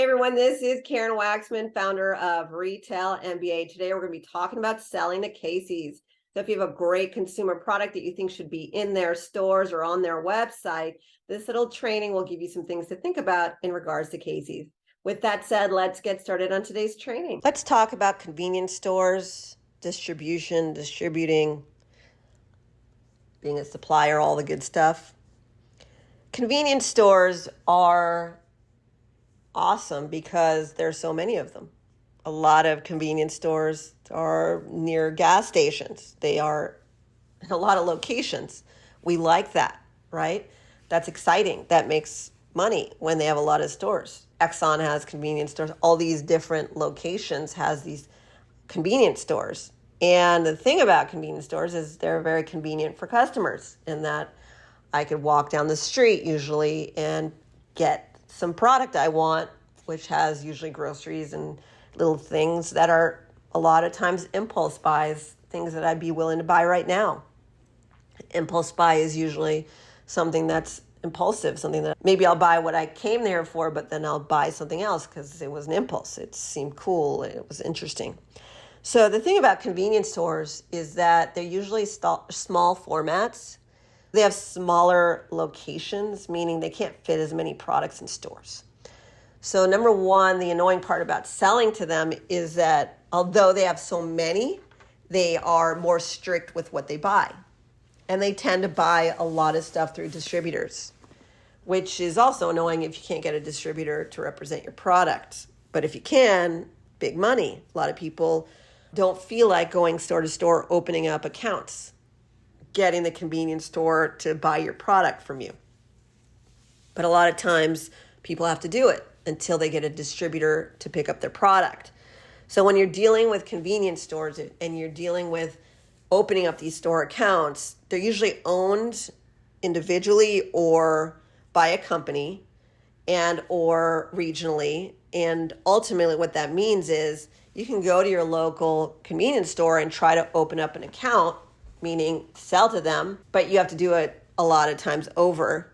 Hey everyone, this is Karen Waksman, founder of Retail MBA. Today we're going to be talking about selling to Casey's. So if you have a great consumer product that you think should be in their stores or on their website, this little training will give you some things to think about in regards to Casey's. With that said, let's get started on today's training. Let's talk about convenience stores, distribution, distributing, being a supplier, all the good stuff. Convenience stores are awesome because there's so many of them. A lot of convenience stores are near gas stations. They are in a lot of locations. We like that, right? That's exciting. That makes money when they have a lot of stores. Exxon has convenience stores. All these different locations has these convenience stores. And the thing about convenience stores is they're very convenient for customers in that I could walk down the street usually and get some product I want, which has usually groceries and little things that are a lot of times impulse buys, things that I'd be willing to buy right now. Impulse buy is usually something that's impulsive, something that maybe I'll buy what I came there for, but then I'll buy something else because it was an impulse. It seemed cool. It was interesting. So the thing about convenience stores is that they're usually small formats. They have smaller locations, meaning they can't fit as many products in stores. So number one, the annoying part about selling to them is that although they have so many, they are more strict with what they buy. And they tend to buy a lot of stuff through distributors, which is also annoying if you can't get a distributor to represent your product. But if you can, big money. A lot of people don't feel like going store to store, opening up accounts, getting the convenience store to buy your product from you. But a lot of times people have to do it until they get a distributor to pick up their product. So when you're dealing with convenience stores and you're dealing with opening up these store accounts, they're usually owned individually or by a company and or regionally. And ultimately what that means is you can go to your local convenience store and try to open up an account, meaning sell to them, but you have to do it a lot of times over.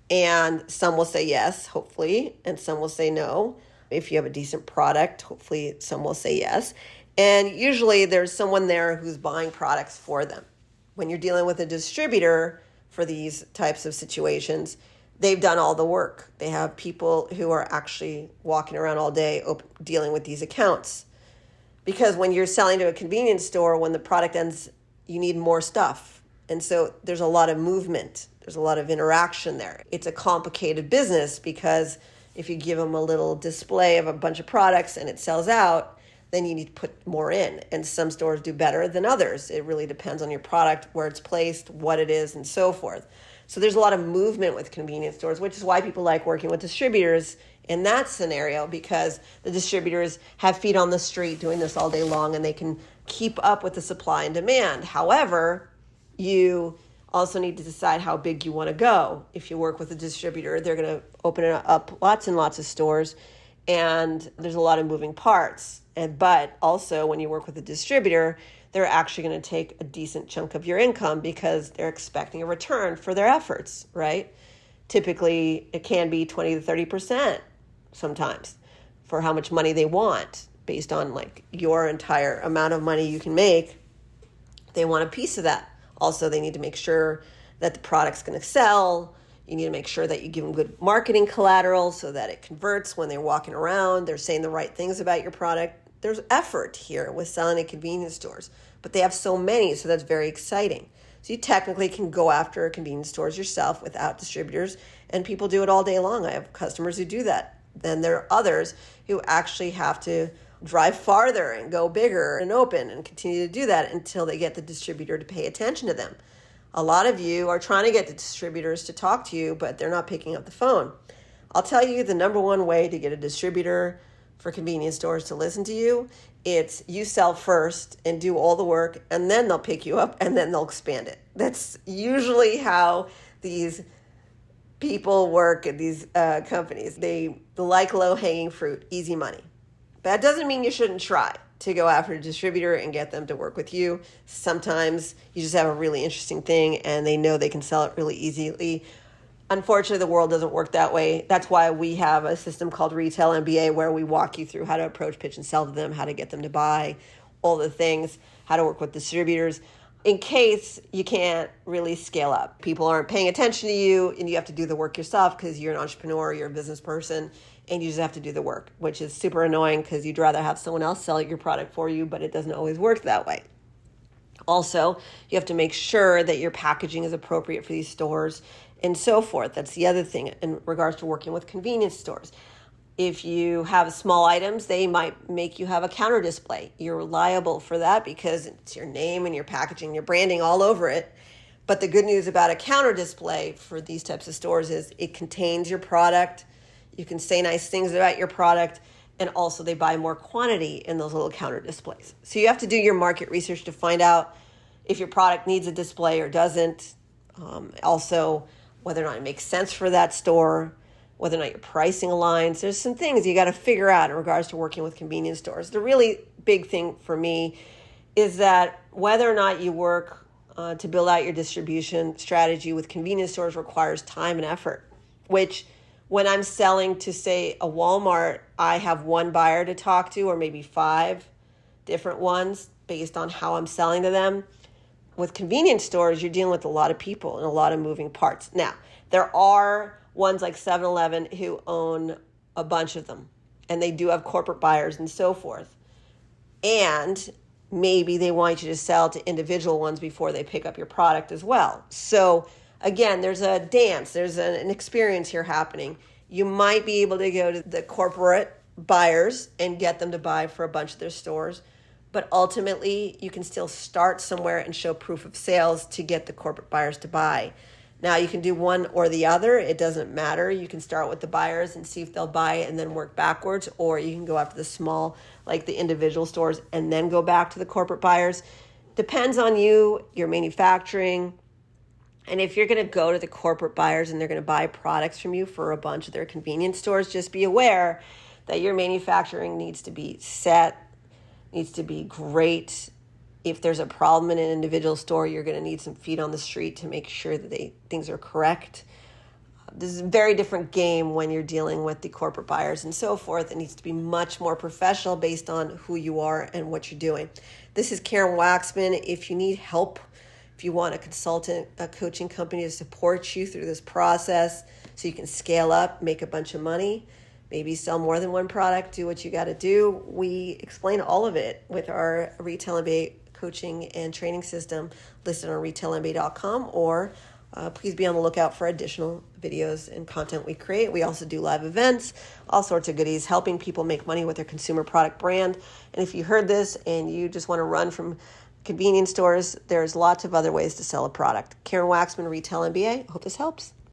And some will say yes, hopefully, and some will say no. If you have a decent product, hopefully some will say yes. And usually there's someone there who's buying products for them. When you're dealing with a distributor for these types of situations, they've done all the work. They have people who are actually walking around all day dealing with these accounts. Because when you're selling to a convenience store, when the product ends, you need more stuff. And so there's a lot of movement. There's a lot of interaction there. It's a complicated business because if you give them a little display of a bunch of products and it sells out, then you need to put more in. And some stores do better than others. It really depends on your product, where it's placed, what it is, and so forth. So there's a lot of movement with convenience stores, which is why people like working with distributors in that scenario, because the distributors have feet on the street doing this all day long and they can keep up with the supply and demand. However, you also need to decide how big you want to go. If you work with a distributor, they're going to open up lots and lots of stores, and there's a lot of moving parts. But also when you work with a distributor, they're actually going to take a decent chunk of your income because they're expecting a return for their efforts, right? Typically, it can be 20 to 30% sometimes for how much money they want based on like your entire amount of money you can make. They want a piece of that. Also, they need to make sure that the product's going to sell. You need to make sure that you give them good marketing collateral so that it converts when they're walking around. They're saying the right things about your product. There's effort here with selling at convenience stores, but they have so many, so that's very exciting. So you technically can go after convenience stores yourself without distributors, and people do it all day long. I have customers who do that. Then there are others who actually have to drive farther and go bigger and open and continue to do that until they get the distributor to pay attention to them. A lot of you are trying to get the distributors to talk to you, but they're not picking up the phone. I'll tell you the number one way to get a distributor for convenience stores to listen to you. It's you sell first and do all the work, and then they'll pick you up and then they'll expand it. That's usually how these people work at these companies. They like low-hanging fruit, easy money. That doesn't mean you shouldn't try to go after a distributor and get them to work with you. Sometimes you just have a really interesting thing and they know they can sell it really easily. Unfortunately, the world doesn't work that way. That's why we have a system called Retail MBA where we walk you through how to approach, pitch, and sell to them, how to get them to buy, all the things, how to work with distributors in case you can't really scale up. People aren't paying attention to you and you have to do the work yourself because you're an entrepreneur, you're a business person, and you just have to do the work, which is super annoying because you'd rather have someone else sell your product for you, but it doesn't always work that way. Also, you have to make sure that your packaging is appropriate for these stores and so forth. That's the other thing in regards to working with convenience stores. If you have small items, they might make you have a counter display. You're liable for that because it's your name and your packaging, your branding all over it. But the good news about a counter display for these types of stores is it contains your product. You can say nice things about your product, and also they buy more quantity in those little counter displays. So you have to do your market research to find out if your product needs a display or doesn't. Also, whether or not it makes sense for that store, whether or not your pricing aligns. There's some things you got to figure out in regards to working with convenience stores. The really big thing for me is that whether or not you work to build out your distribution strategy with convenience stores requires time and effort, which when I'm selling to, say, a Walmart, I have one buyer to talk to or maybe 5 different ones based on how I'm selling to them. With convenience stores, you're dealing with a lot of people and a lot of moving parts. Now, there are ones like 7-Eleven who own a bunch of them, and they do have corporate buyers and so forth. And maybe they want you to sell to individual ones before they pick up your product as well. So again, there's a dance, there's an experience here happening. You might be able to go to the corporate buyers and get them to buy for a bunch of their stores, but ultimately you can still start somewhere and show proof of sales to get the corporate buyers to buy. Now you can do one or the other, it doesn't matter. You can start with the buyers and see if they'll buy and then work backwards, or you can go after the small, like the individual stores, and then go back to the corporate buyers. Depends on you, your manufacturing. And if you're going to go to the corporate buyers and they're going to buy products from you for a bunch of their convenience stores, just be aware that your manufacturing needs to be set, needs to be great. If there's a problem in an individual store, you're going to need some feet on the street to make sure that things are correct. This is a very different game when you're dealing with the corporate buyers and so forth. It needs to be much more professional based on who you are and what you're doing. This is Karen Waksman. If you need help, if you want a consultant, a coaching company to support you through this process so you can scale up, make a bunch of money, maybe sell more than one product, do what you got to do, we explain all of it with our Retail MBA coaching and training system listed on retailmba.com, or please be on the lookout for additional videos and content we create. We also do live events, all sorts of goodies, helping people make money with their consumer product brand. And if you heard this and you just want to run from convenience stores, there's lots of other ways to sell a product. Karen Waksman, Retail MBA. Hope this helps.